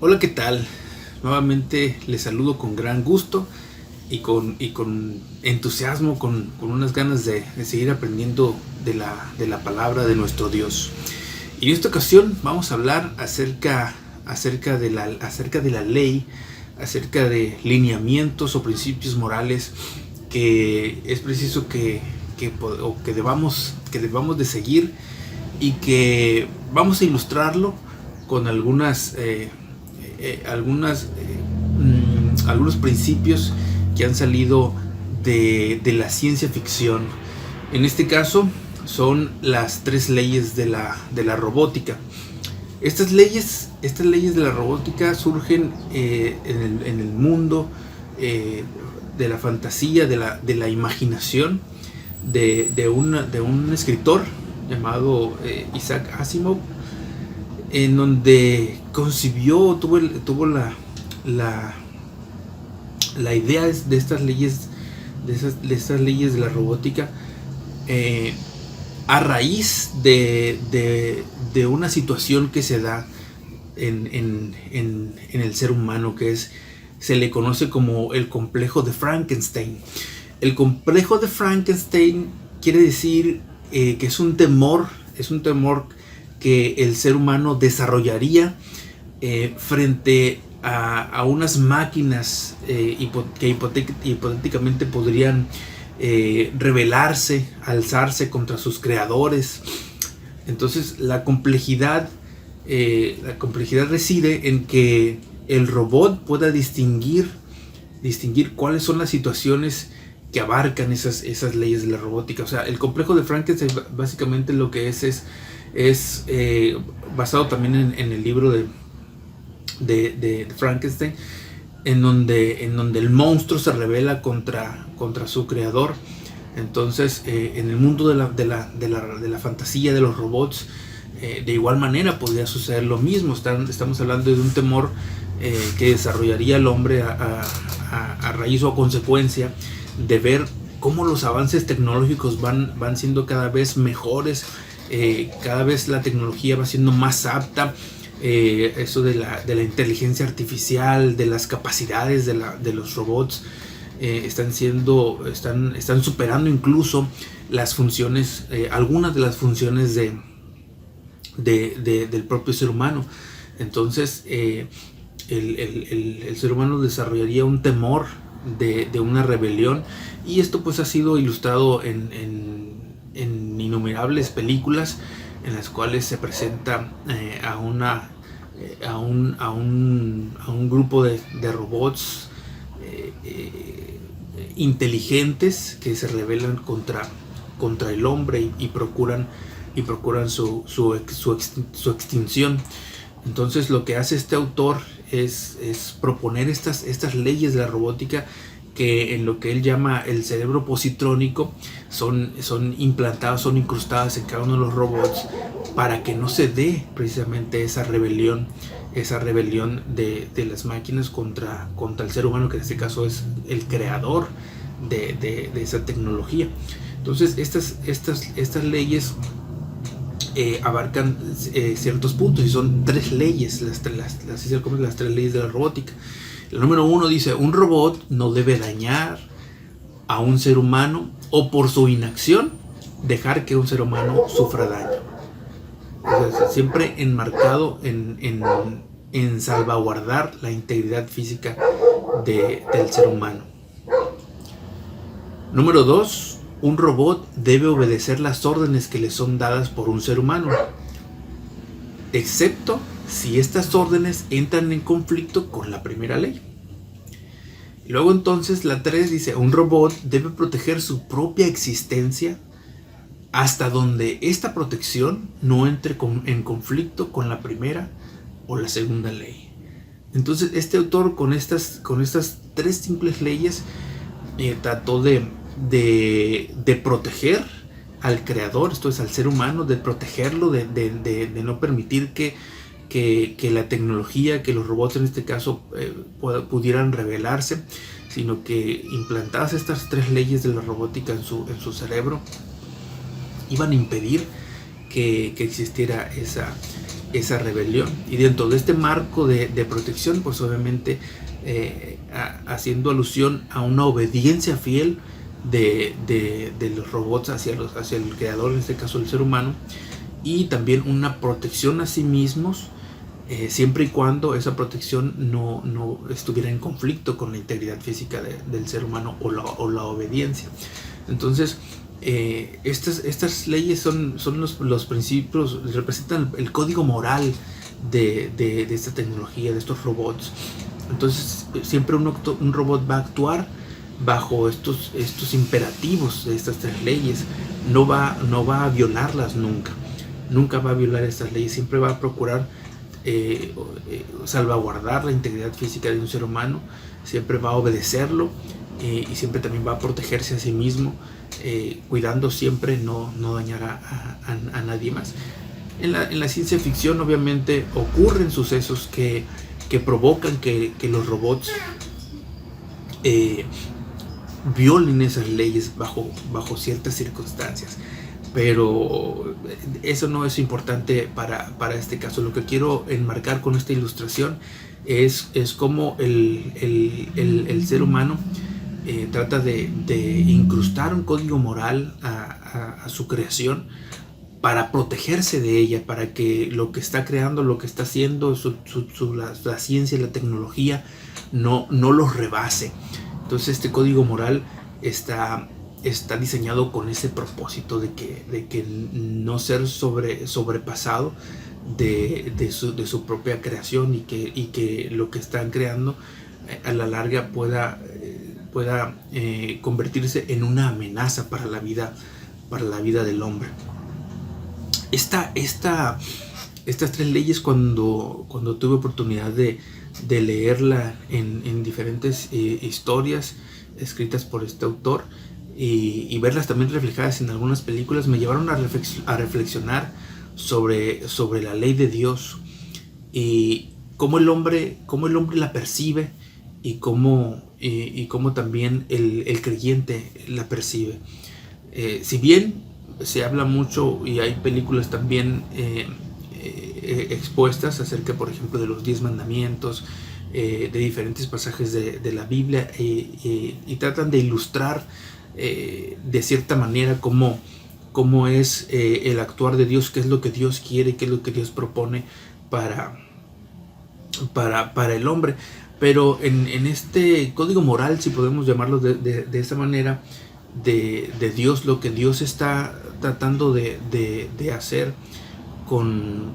Hola, ¿qué tal? Nuevamente les saludo con gran gusto y con entusiasmo, con unas ganas de seguir aprendiendo de la palabra de nuestro Dios. Y en esta ocasión vamos a hablar acerca de la ley, acerca de lineamientos o principios morales que es preciso que debamos de seguir, y que vamos a ilustrarlo con algunos principios que han salido de la ciencia ficción. En este caso son las tres leyes de la robótica. Estas leyes de la robótica surgen en el mundo de la fantasía, de la imaginación de un escritor llamado Isaac Asimov, en donde tuvo la idea de estas leyes, de la robótica, a raíz de una situación que se da en el ser humano, se le conoce como el complejo de Frankenstein. El complejo de Frankenstein quiere decir que es un temor que el ser humano desarrollaría frente a unas máquinas que hipotéticamente podrían rebelarse, alzarse contra sus creadores. Entonces la complejidad reside en que el robot pueda distinguir cuáles son las situaciones que abarcan esas leyes de la robótica. O sea, el complejo de Frankenstein básicamente lo que es basado también en el libro de Frankenstein, en donde el monstruo se rebela contra su creador. Entonces, en el mundo de la fantasía de los robots, de igual manera podría suceder lo mismo. Estamos hablando de un temor que desarrollaría el hombre a raíz o a consecuencia de ver cómo los avances tecnológicos van siendo cada vez mejores, cada vez la tecnología va siendo más apta. Eso de la inteligencia artificial, de las capacidades de los robots, están superando incluso las funciones, algunas de las funciones del propio ser humano. Entonces el ser humano desarrollaría un temor de una rebelión, y esto pues ha sido ilustrado en innumerables películas en las cuales se presenta a un grupo de robots inteligentes que se rebelan contra el hombre y procuran su extinción. Entonces lo que hace este autor es proponer estas leyes de la robótica, que en lo que él llama el cerebro positrónico son implantadas, son incrustadas en cada uno de los robots, para que no se dé precisamente esa rebelión de las máquinas contra el ser humano, que en este caso es el creador de esa tecnología. Entonces estas leyes abarcan ciertos puntos, y son tres leyes, las tres leyes de la robótica. El número 1 dice: un robot no debe dañar a un ser humano, o por su inacción dejar que un ser humano sufra daño. O sea, siempre enmarcado en salvaguardar la integridad física del ser humano. Número 2: un robot debe obedecer las órdenes que le son dadas por un ser humano, excepto si estas órdenes entran en conflicto con la primera ley. Y luego entonces la 3 dice: un robot debe proteger su propia existencia hasta donde esta protección no entre en conflicto con la primera o la segunda ley. Entonces este autor, con estas tres simples leyes, trató de proteger al creador, esto es al ser humano, de protegerlo, de no permitir que la tecnología, que los robots en este caso pudieran rebelarse, sino que implantadas estas tres leyes de la robótica en su cerebro, iban a impedir que existiera esa rebelión. Y dentro de este marco de protección, pues obviamente haciendo alusión a una obediencia fiel de los robots hacia el creador, en este caso el ser humano, y también una protección a sí mismos, siempre y cuando esa protección no estuviera en conflicto con la integridad física del ser humano o la obediencia. Entonces, estas leyes son los principios, representan el código moral de esta tecnología, de estos robots. Entonces, siempre un robot va a actuar bajo estos imperativos de estas tres leyes. No va a violarlas nunca va a violar estas leyes. Siempre va a procurar salvaguardar la integridad física de un ser humano, siempre va a obedecerlo, y siempre también va a protegerse a sí mismo, cuidando siempre no dañar a nadie más. En la ciencia ficción obviamente ocurren sucesos que provocan que los robots violen esas leyes bajo ciertas circunstancias, pero eso no es importante para este caso. Lo que quiero enmarcar con esta ilustración es cómo el ser humano trata de incrustar un código moral a su creación para protegerse de ella, para que lo que está creando, lo que está haciendo, la ciencia y la tecnología no los rebase. Entonces este código moral está diseñado con ese propósito de que no ser sobrepasado de su propia creación, y que lo que están creando a la larga pueda convertirse en una amenaza para la vida del hombre. Estas tres leyes, cuando tuve oportunidad de leerla en diferentes historias escritas por este autor, y verlas también reflejadas en algunas películas, me llevaron a reflexionar sobre la ley de Dios, y cómo el hombre la percibe, y cómo también el creyente la percibe. Si bien se habla mucho, y hay películas también expuestas acerca, por ejemplo, de los 10 mandamientos, de diferentes pasajes de la Biblia, y tratan de ilustrar de cierta manera cómo es el actuar de Dios, qué es lo que Dios quiere, qué es lo que Dios propone para el hombre. Pero en este código moral, si podemos llamarlo de esa manera, de Dios, lo que Dios está tratando de hacer con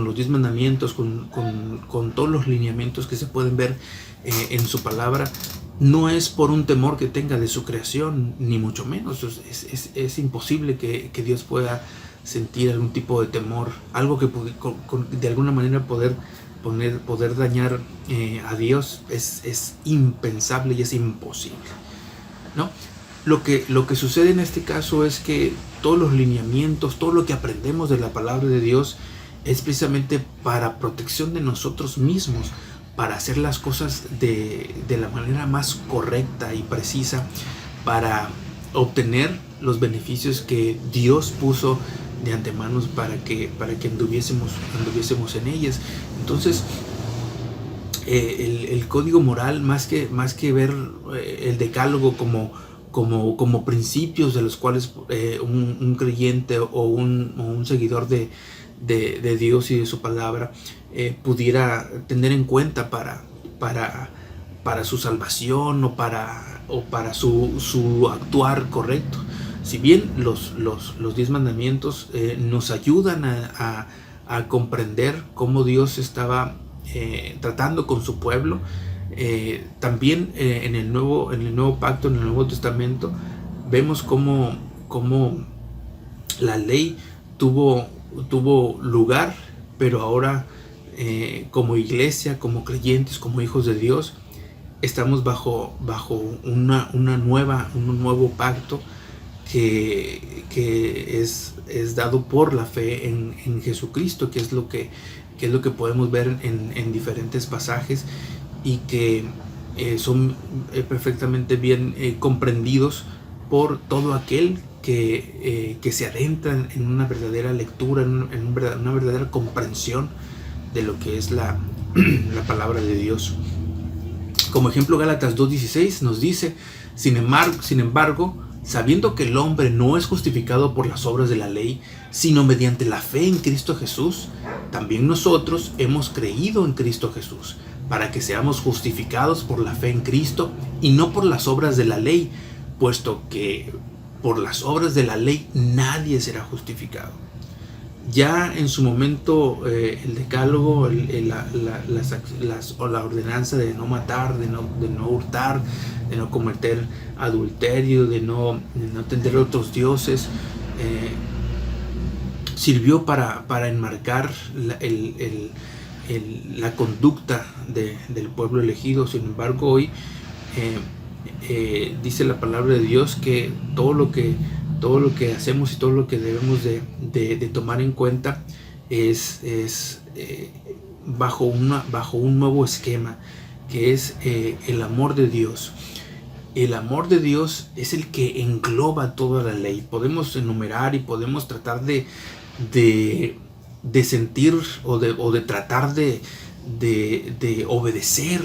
los 10 mandamientos, con todos los lineamientos que se pueden ver en su palabra, no es por un temor que tenga de su creación, ni mucho menos. Es imposible que Dios pueda sentir algún tipo de temor, algo que de alguna manera poder dañar a Dios. Es impensable y es imposible, ¿no? Lo que sucede en este caso es que todos los lineamientos, todo lo que aprendemos de la palabra de Dios, es precisamente para protección de nosotros mismos, para hacer las cosas de la manera más correcta y precisa, para obtener los beneficios que Dios puso de antemano para que anduviésemos en ellas. Entonces, el código moral, más que ver el decálogo como principios de los cuales un creyente o un seguidor de Dios y de su palabra pudiera tener en cuenta para su salvación, o para su actuar correcto. Si bien los 10 mandamientos nos ayudan a comprender cómo Dios estaba tratando con su pueblo, también en el nuevo pacto, en el Nuevo Testamento, vemos cómo la ley tuvo lugar, pero ahora como iglesia, como creyentes, como hijos de Dios, estamos bajo un nuevo pacto que es dado por la fe en Jesucristo, que es lo que podemos ver en diferentes pasajes, y que son perfectamente bien comprendidos por todo aquel que se adentran en una verdadera lectura, en una verdadera comprensión de lo que es la palabra de Dios. Como ejemplo, Gálatas 2:16 nos dice: sin embargo, sabiendo que el hombre no es justificado por las obras de la ley, sino mediante la fe en Cristo Jesús, también nosotros hemos creído en Cristo Jesús, para que seamos justificados por la fe en Cristo y no por las obras de la ley, puesto que por las obras de la ley nadie será justificado. Ya en su momento el decálogo, la ordenanza de no matar, de no hurtar, de no cometer adulterio, de no tender otros dioses, sirvió para enmarcar la conducta del pueblo elegido. Sin embargo, hoy dice la palabra de Dios que todo lo que hacemos y todo lo que debemos de tomar en cuenta es bajo un nuevo esquema, que es el amor de Dios. El amor de Dios es el que engloba toda la ley. Podemos enumerar y podemos tratar de sentir o de tratar de obedecer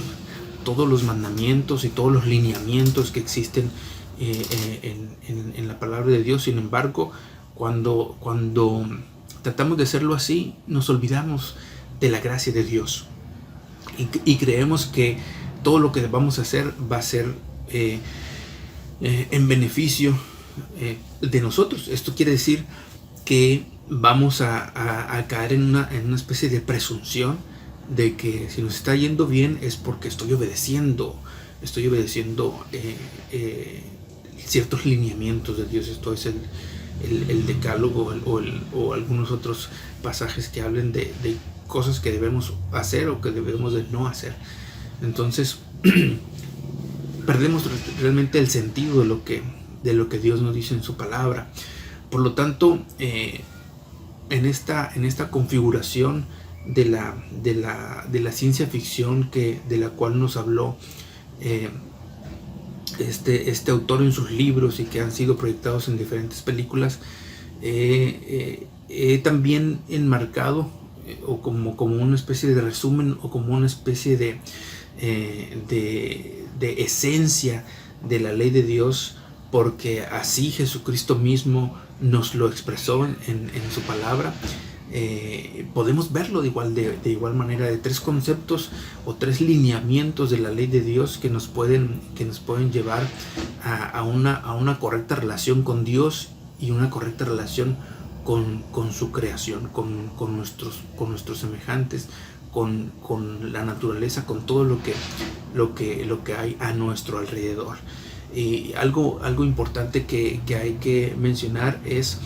todos los mandamientos y todos los lineamientos que existen en la palabra de Dios. Sin embargo, cuando tratamos de hacerlo así, nos olvidamos de la gracia de Dios y creemos que todo lo que vamos a hacer va a ser en beneficio de nosotros. Esto quiere decir que vamos a caer en una especie de presunción de que si nos está yendo bien es porque estoy obedeciendo ciertos lineamientos de Dios. Esto es el decálogo o algunos otros pasajes que hablen de cosas que debemos hacer o que debemos de no hacer. Entonces perdemos realmente el sentido de lo que Dios nos dice en su palabra. Por lo tanto, en esta configuración de la ciencia ficción de la cual nos habló este autor en sus libros y que han sido proyectados en diferentes películas, también enmarcado o como una especie de resumen o como una especie de esencia de la ley de Dios, porque así Jesucristo mismo nos lo expresó en su palabra. Podemos verlo de igual manera, de tres conceptos o tres lineamientos de la ley de Dios que nos pueden llevar a una correcta relación con Dios y una correcta relación con su creación, con nuestros semejantes, con la naturaleza, con todo lo que hay a nuestro alrededor. Y algo importante que hay que mencionar es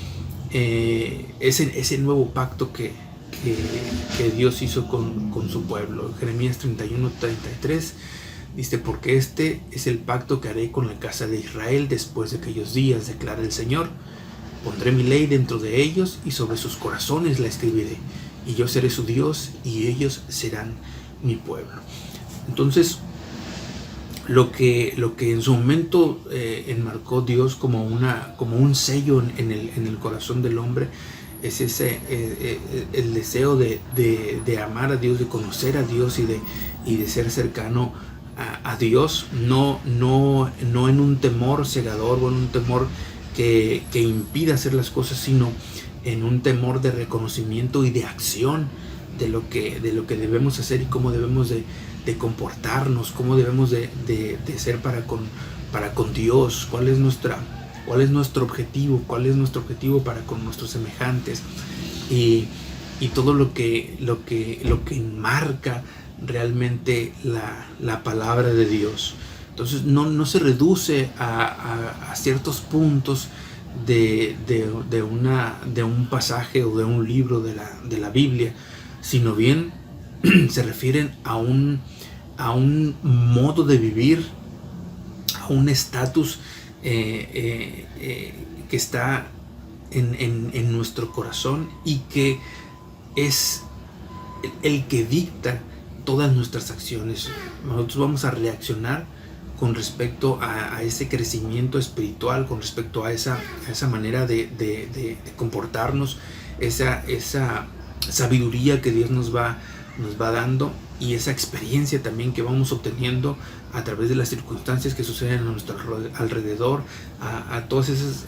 ese nuevo pacto que Dios hizo con su pueblo. Jeremías 31:33 dice: porque este es el pacto que haré con la casa de Israel después de aquellos días, declara el Señor. Pondré mi ley dentro de ellos y sobre sus corazones la escribiré, y yo seré su Dios y ellos serán mi pueblo. Entonces, lo que en su momento enmarcó Dios como un sello en el corazón del hombre es el deseo de amar a Dios, de conocer a Dios y de ser cercano a Dios, no en un temor cegador o en un temor que impida hacer las cosas, sino en un temor de reconocimiento y de acción de lo que debemos hacer y cómo debemos de comportarnos, cómo debemos de ser para con Dios, cuál es nuestro objetivo, para con nuestros semejantes, y todo lo que enmarca realmente la palabra de Dios. Entonces no se reduce a ciertos puntos de un pasaje o de un libro de la Biblia, sino bien se refieren a un modo de vivir, a un estatus que está en nuestro corazón y que es el que dicta todas nuestras acciones. Nosotros vamos a reaccionar con respecto a ese crecimiento espiritual, con respecto a esa manera de comportarnos, esa sabiduría que Dios nos va dando, y esa experiencia también que vamos obteniendo a través de las circunstancias que suceden a nuestro alrededor, a todas esas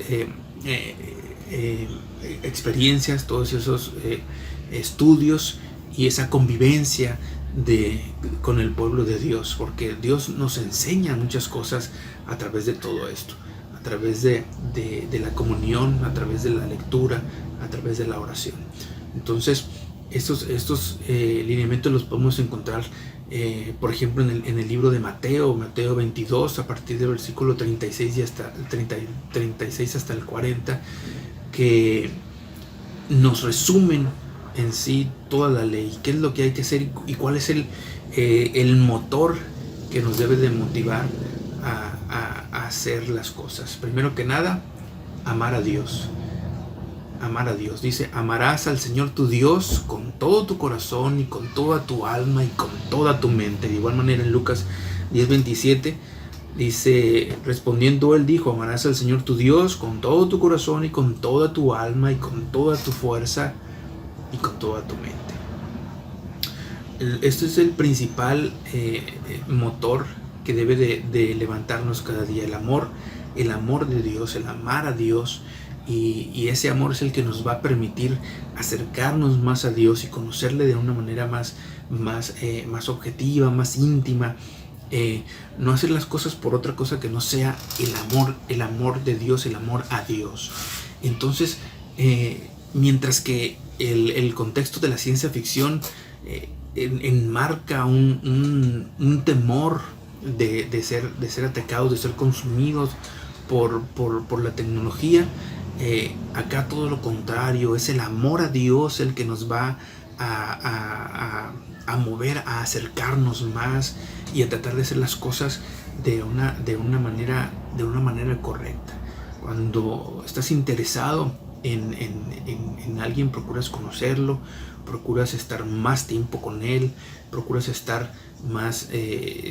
experiencias, todos esos estudios y esa convivencia con el pueblo de Dios, porque Dios nos enseña muchas cosas a través de todo esto, a través de la comunión, a través de la lectura, a través de la oración. Entonces estos lineamientos los podemos encontrar por ejemplo en el libro de Mateo 22, a partir del versículo 36 y hasta el 36 hasta el 40, que nos resumen en sí toda la ley, qué es lo que hay que hacer y cuál es el motor que nos debe de motivar a hacer las cosas. Primero que nada, amar a Dios. Amar a Dios. Dice, amarás al Señor tu Dios con todo tu corazón y con toda tu alma y con toda tu mente. De igual manera en Lucas 10:27 dice, respondiendo él dijo, amarás al Señor tu Dios con todo tu corazón y con toda tu alma y con toda tu fuerza y con toda tu mente. Este es el principal motor que debe de levantarnos cada día, el amor de Dios, el amar a Dios, y ese amor es el que nos va a permitir acercarnos más a Dios y conocerle de una manera más objetiva, más íntima. No hacer las cosas por otra cosa que no sea el amor de Dios, el amor a Dios. Entonces, mientras que el contexto de la ciencia ficción enmarca un temor de ser atacados, de ser consumidos por la tecnología, acá todo lo contrario, es el amor a Dios el que nos va a mover a acercarnos más y a tratar de hacer las cosas de una manera correcta. Cuando estás interesado en alguien, procuras conocerlo, procuras estar más tiempo con él, procuras estar más,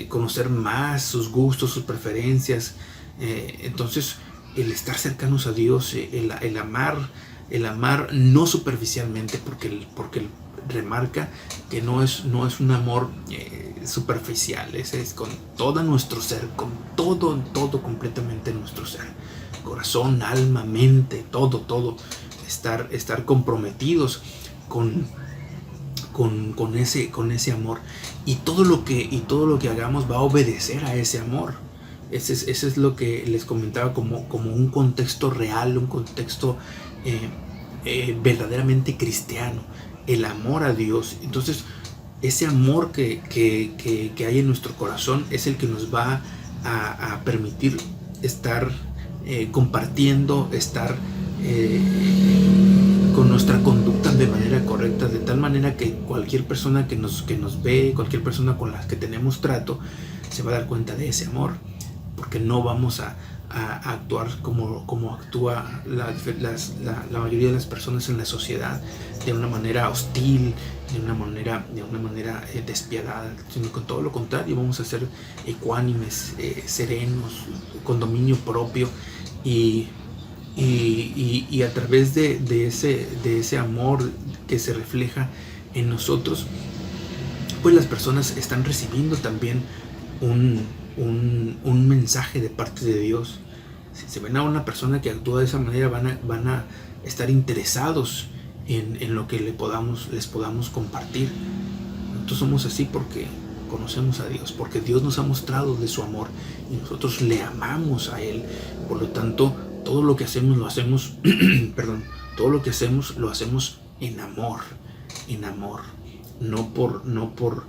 conocer más sus gustos, sus preferencias. Entonces, el estar cercanos a Dios, el amar no superficialmente, porque remarca que no es un amor superficial, es con todo nuestro ser, con todo completamente nuestro ser, corazón, alma, mente, todo, estar comprometidos con ese amor, y todo lo que hagamos va a obedecer a ese amor. Ese es lo que les comentaba como un contexto real, un contexto verdaderamente cristiano, el amor a Dios. Entonces, ese amor que hay en nuestro corazón es el que nos va a permitir estar compartiendo, estar con nuestra conducta de manera correcta, de tal manera que cualquier persona que nos ve, cualquier persona con la que tenemos trato, se va a dar cuenta de ese amor, porque no vamos a actuar como actúa la mayoría de las personas en la sociedad, de una manera hostil, de una manera despiadada, sino con todo lo contrario, vamos a ser ecuánimes, serenos, con dominio propio, y a través de ese amor que se refleja en nosotros, pues las personas están recibiendo también un mensaje de parte de Dios. Si se ven a una persona que actúa de esa manera, van a estar interesados en lo que les podamos compartir. Nosotros somos así porque conocemos a Dios, porque Dios nos ha mostrado de su amor y nosotros le amamos a Él. Por lo tanto, todo lo que hacemos lo hacemos todo lo que hacemos lo hacemos en amor, no por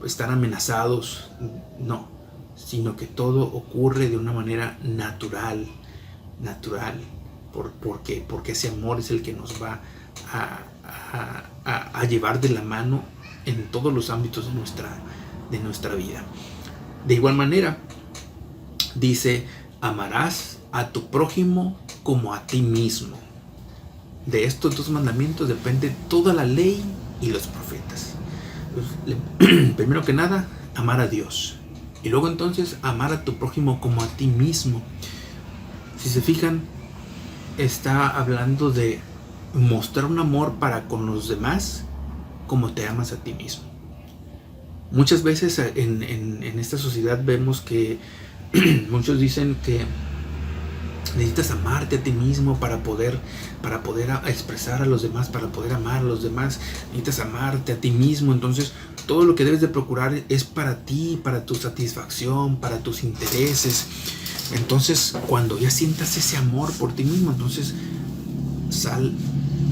estar amenazados, no, sino que todo ocurre de una manera natural, porque ese amor es el que nos va a llevar de la mano en todos los ámbitos de nuestra vida. De igual manera, dice, amarás a tu prójimo como a ti mismo. De estos dos mandamientos depende toda la ley y los profetas. Primero que nada, amar a Dios. Y luego entonces amar a tu prójimo como a ti mismo. Si se fijan, está hablando de mostrar un amor para con los demás como te amas a ti mismo. Muchas veces en esta sociedad vemos que muchos dicen que necesitas amarte a ti mismo para poder expresar a los demás, para poder amar a los demás. Necesitas amarte a ti mismo. Entonces todo lo que debes de procurar es para ti, para tu satisfacción, para tus intereses. Entonces cuando ya sientas ese amor por ti mismo, entonces sal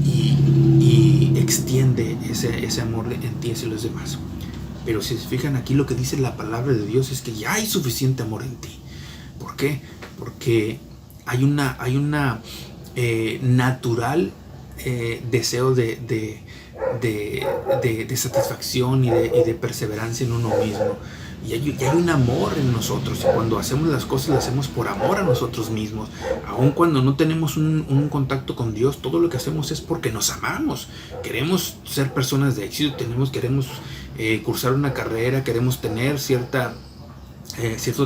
y extiende ese amor en ti hacia los demás. Pero si se fijan aquí, lo que dice la palabra de Dios es que ya hay suficiente amor en ti. ¿Por qué? Porque hay una natural deseo de satisfacción y de perseverancia en uno mismo. Y hay un amor en nosotros. Y cuando hacemos las cosas, las hacemos por amor a nosotros mismos. Aun cuando no tenemos un contacto con Dios, todo lo que hacemos es porque nos amamos. Queremos ser personas de éxito, queremos cursar una carrera, queremos tener cierto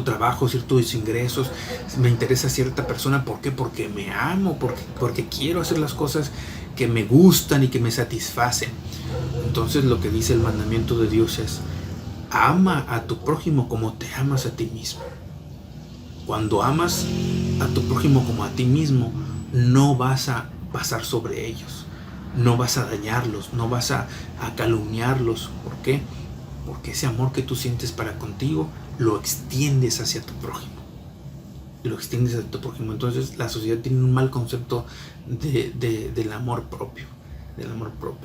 trabajo, ciertos ingresos. Me interesa cierta persona. ¿Por qué? Porque me amo, porque quiero hacer las cosas que me gustan y que me satisfacen. Entonces lo que dice el mandamiento de Dios es: ama a tu prójimo como te amas a ti mismo. Cuando amas a tu prójimo como a ti mismo, no vas a pasar sobre ellos, no vas a dañarlos, no vas a calumniarlos. ¿Por qué? Porque ese amor que tú sientes para contigo lo extiendes hacia tu prójimo. Entonces la sociedad tiene un mal concepto del amor propio.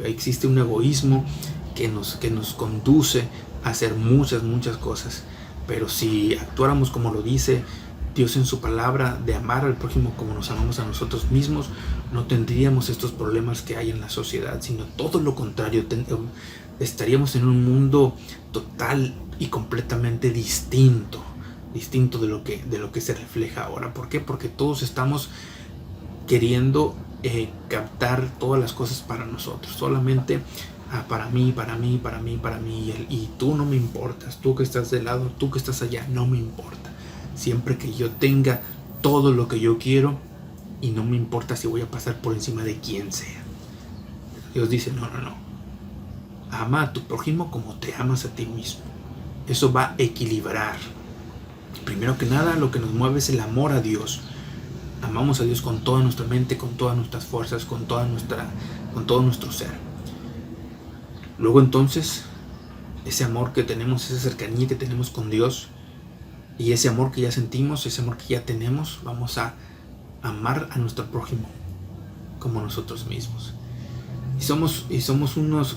Existe un egoísmo que nos conduce a hacer muchas cosas. Pero si actuáramos como lo dice Dios en su palabra, de amar al prójimo como nos amamos a nosotros mismos, no tendríamos estos problemas que hay en la sociedad, sino todo lo contrario. Estaríamos en un mundo total y completamente distinto de lo que se refleja ahora. ¿Por qué? Porque todos estamos queriendo captar todas las cosas para nosotros, solamente para mí, y tú no me importas, tú que estás de lado, tú que estás allá, no me importa, siempre que yo tenga todo lo que yo quiero, y no me importa si voy a pasar por encima de quien sea. Dios dice: no, ama a tu prójimo como te amas a ti mismo. Eso va a equilibrar. Primero que nada, lo que nos mueve es el amor a Dios. Amamos a Dios con toda nuestra mente, con todas nuestras fuerzas, con todo nuestro ser. Luego entonces, ese amor que tenemos, esa cercanía que tenemos con Dios, y ese amor que ya sentimos, ese amor que ya tenemos, vamos a amar a nuestro prójimo como nosotros mismos. Y somos unas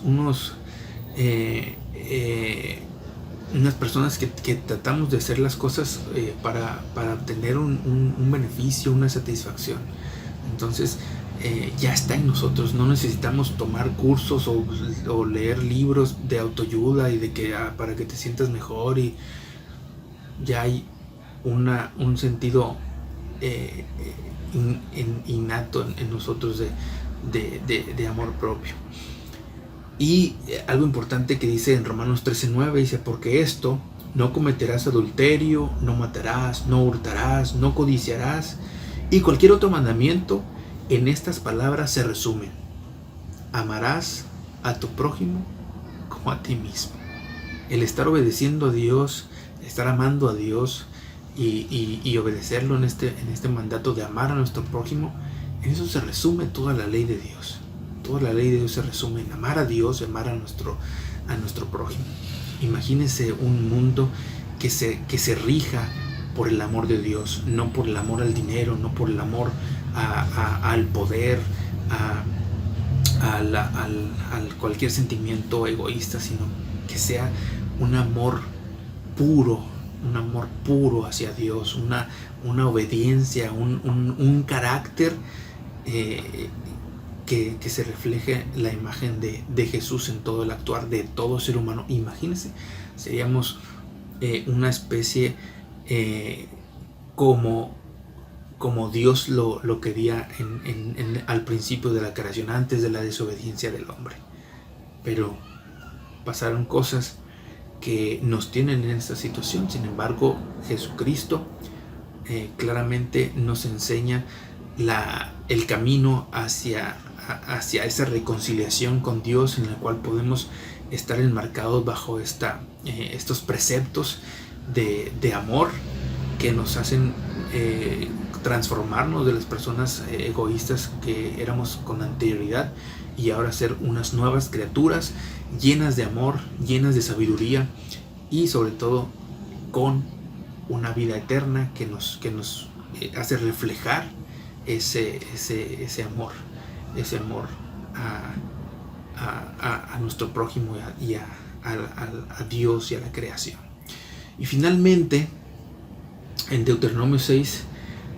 personas que tratamos de hacer las cosas para obtener un beneficio, una satisfacción. Entonces ya está en nosotros. No necesitamos tomar cursos o leer libros de autoayuda y de que para que te sientas mejor, y ya hay un sentido innato en nosotros de amor propio. Y algo importante que dice en Romanos 13:9, dice: porque esto, no cometerás adulterio, no matarás, no hurtarás, no codiciarás, y cualquier otro mandamiento, en estas palabras se resumen: amarás a tu prójimo como a ti mismo. El estar obedeciendo a Dios, estar amando a Dios y obedecerlo en este mandato de amar a nuestro prójimo, en eso se resume toda la ley de Dios. Toda la ley de Dios se resume en amar a Dios, amar a nuestro prójimo. Imagínense un mundo que se rija por el amor de Dios, no por el amor al dinero, no por el amor al poder, al cualquier sentimiento egoísta, sino que sea un amor puro hacia Dios, una obediencia, un carácter que se refleje la imagen de Jesús en todo el actuar de todo ser humano. Imagínense, seríamos una especie como Dios lo quería al principio de la creación, antes de la desobediencia del hombre. Pero pasaron cosas que nos tienen en esta situación. Sin embargo, Jesucristo claramente nos enseña el camino hacia esa reconciliación con Dios, en la cual podemos estar enmarcados bajo estos preceptos de amor que nos hacen transformarnos de las personas egoístas que éramos con anterioridad, y ahora ser unas nuevas criaturas llenas de amor, llenas de sabiduría, y sobre todo con una vida eterna que nos hace reflejar ese amor a nuestro prójimo y a Dios y a la creación. Y finalmente, en Deuteronomio 6,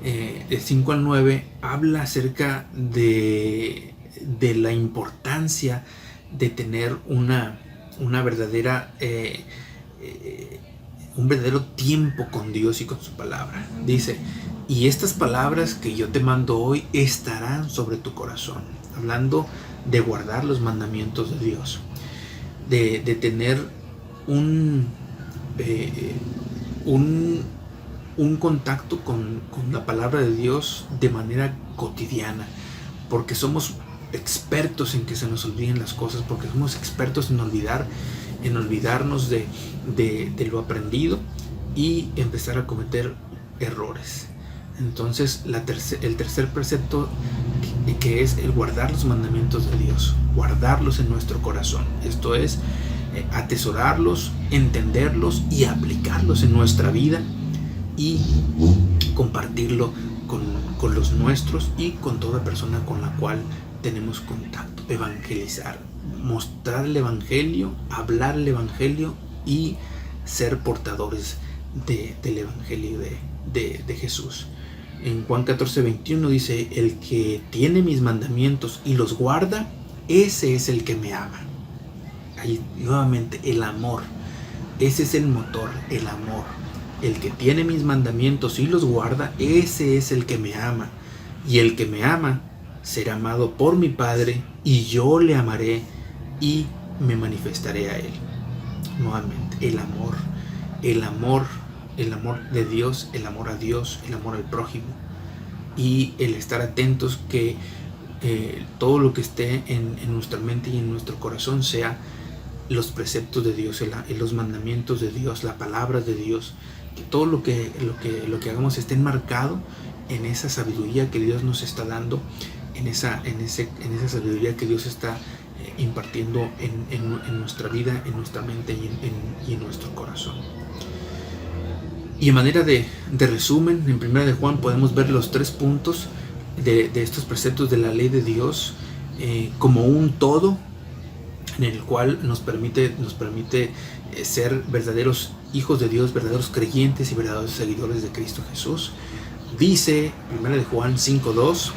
de 5 al 9, habla acerca de la importancia de tener un verdadero tiempo con Dios y con su palabra. Dice: y estas palabras que yo te mando hoy estarán sobre tu corazón. Hablando de guardar los mandamientos de Dios, de tener un contacto con la palabra de Dios de manera cotidiana, porque somos expertos en que se nos olviden las cosas, porque somos expertos en olvidarnos de lo aprendido y empezar a cometer errores. Entonces el tercer precepto, que es el guardar los mandamientos de Dios, guardarlos en nuestro corazón, esto es atesorarlos, entenderlos y aplicarlos en nuestra vida, y compartirlo con los nuestros y con toda persona con la cual tenemos contacto. Evangelizar, mostrar el evangelio, hablar el evangelio y ser portadores del evangelio de Jesús. En Juan 14:21 dice: el que tiene mis mandamientos y los guarda, ese es el que me ama. Ahí nuevamente el amor, ese es el motor, el amor. El que tiene mis mandamientos y los guarda, ese es el que me ama. Y el que me ama será amado por mi Padre, y yo le amaré y me manifestaré a él. Nuevamente, el amor de Dios, el amor a Dios, el amor al prójimo, y el estar atentos que todo lo que esté en nuestra mente y en nuestro corazón sea los preceptos de Dios, los mandamientos de Dios, la palabra de Dios, que todo lo que hagamos esté enmarcado en esa sabiduría que Dios nos está dando, en esa sabiduría que Dios está impartiendo en nuestra vida, en nuestra mente y en nuestro corazón. Y en manera de resumen, en 1 de Juan podemos ver los 3 puntos de estos preceptos de la ley de Dios como un todo, en el cual nos permite ser verdaderos hijos de Dios, verdaderos creyentes y verdaderos seguidores de Cristo Jesús. Dice 1 de Juan 5:2: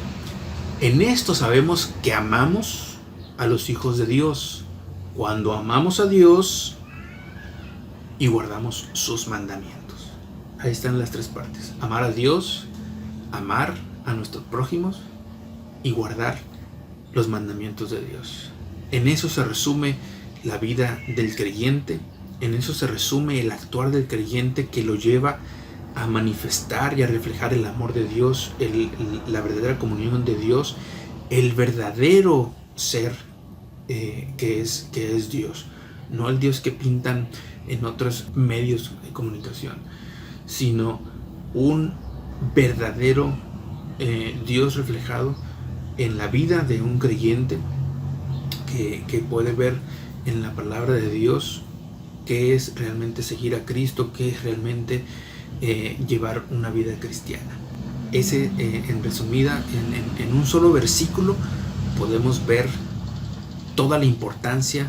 en esto sabemos que amamos a los hijos de Dios, cuando amamos a Dios y guardamos sus mandamientos. Ahí están las 3 partes: amar a Dios, amar a nuestros prójimos y guardar los mandamientos de Dios. En eso se resume la vida del creyente, en eso se resume el actuar del creyente, que lo lleva a manifestar y a reflejar el amor de Dios, la verdadera comunión de Dios, el verdadero ser que es Dios, no el Dios que pintan en otros medios de comunicación, sino un verdadero Dios reflejado en la vida de un creyente que puede ver en la palabra de Dios qué es realmente seguir a Cristo, qué es realmente llevar una vida cristiana. En resumida, en un solo versículo podemos ver toda la importancia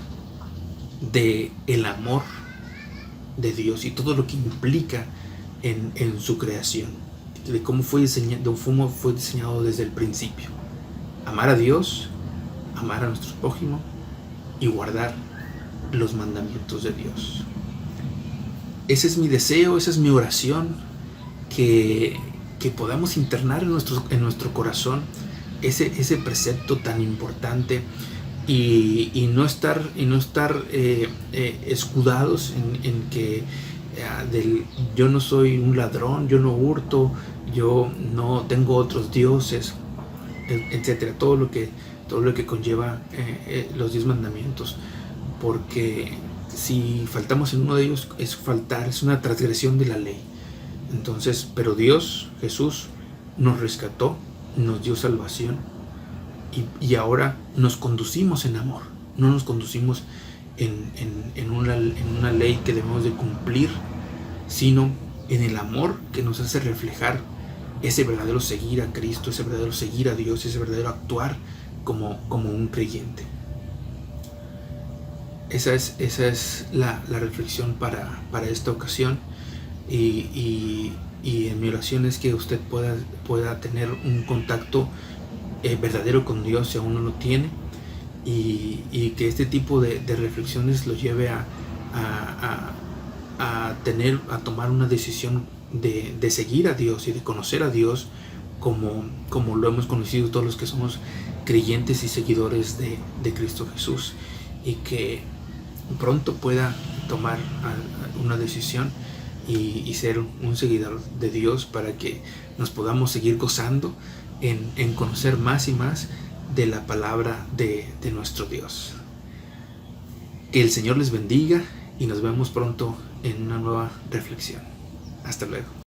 del amor de Dios y todo lo que implica en su creación, de cómo fue diseñado desde el principio. Amar a Dios, amar a nuestro prójimo y guardar los mandamientos de Dios. Ese es mi deseo, esa es mi oración, que podamos internar en nuestro corazón ese precepto tan importante y no estar escudados en que yo no soy un ladrón, yo no hurto, yo no tengo otros dioses, etcétera, todo lo que conlleva los 10 mandamientos, porque si faltamos en uno de ellos es una transgresión de la ley. Entonces, pero Dios, Jesús, nos rescató, nos dio salvación, y ahora nos conducimos en amor, no nos conducimos en una ley que debemos de cumplir, sino en el amor que nos hace reflejar ese verdadero seguir a Cristo, ese verdadero seguir a Dios, ese verdadero actuar como un creyente. Esa es la reflexión para esta ocasión, y en mi oración es que usted pueda tener un contacto verdadero con Dios si aún no lo tiene, y que este tipo de reflexiones lo lleve a tomar una decisión de seguir a Dios y de conocer a Dios como lo hemos conocido todos los que somos creyentes y seguidores de Cristo Jesús, y que pronto pueda tomar una decisión y ser un seguidor de Dios, para que nos podamos seguir gozando en conocer más y más de la palabra de nuestro Dios. Que el Señor les bendiga y nos vemos pronto en una nueva reflexión. Hasta luego.